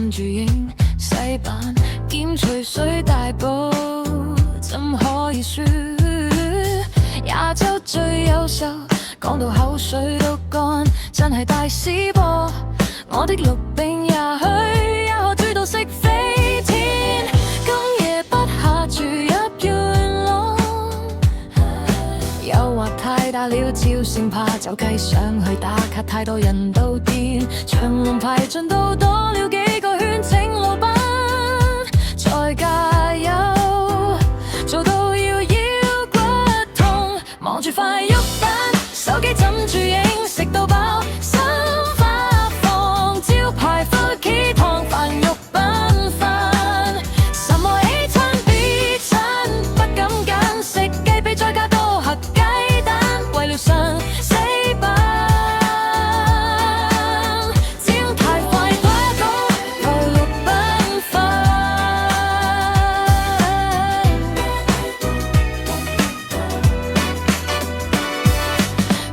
浸住影，洗版兼隨水大步，怎可以輸？亞洲最優秀，講到口水都乾，真係大師噃！我的陸兵也可追到識飛天，今夜不下住入元朗。誘惑太大了，照勝怕走雞上去打卡，太多人都癲，長龍排進到多了幾個圈，請老闆再加油，做到要腰骨痛，望住塊肉板，手機枕住影，食到飽，心花放，招牌番茄湯飯肉燜飯，什麼 A 餐 B 餐不敢揀，食雞髀再加多盒雞蛋，為了上死板，招牌快快講台肉燜飯。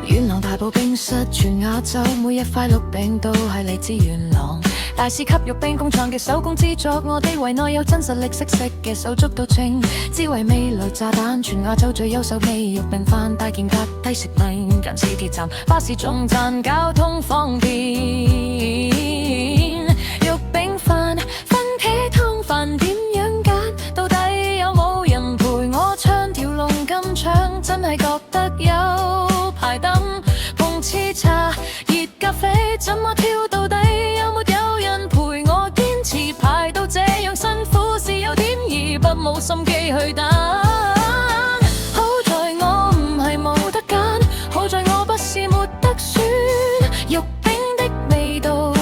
元朗大埔冰室全亞洲，每一塊鹿餅都係嚟自元朗。大師級肉餅工廠嘅手工之作，我哋圍內有真實力識食嘅手足都稱之為味蕾炸彈，全亞洲最優秀味肉餅飯，大件格低食米，近市鐵站巴士總站交通方便。肉餅飯、番茄湯飯點樣揀？到底有冇人陪我唱條龍咁長？真係覺得有排等。碰黐茶、熱咖啡，怎麼挑？到底有沒有人陪我堅持排到這樣辛苦？是有點而不冇心機去等。好在我唔係冇得揀，好在我不是沒得選。肉餅的味道，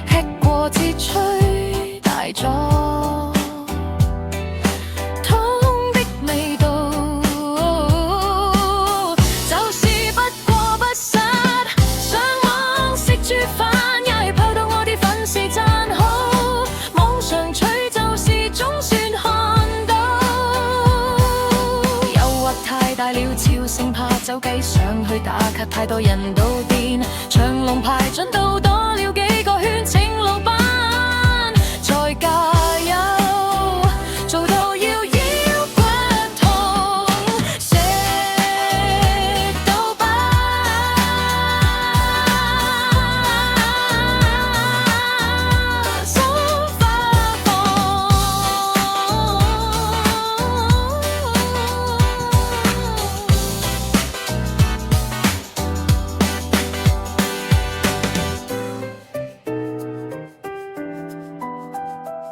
吃過節吹大咗。湯的味道，就是不過不失。上網食住飯，也泡到我啲粉絲讚好。網上取就是總算看到。誘惑太大了，超聲怕走雞上去打卡，太多人都癲，長龍排進到多了幾個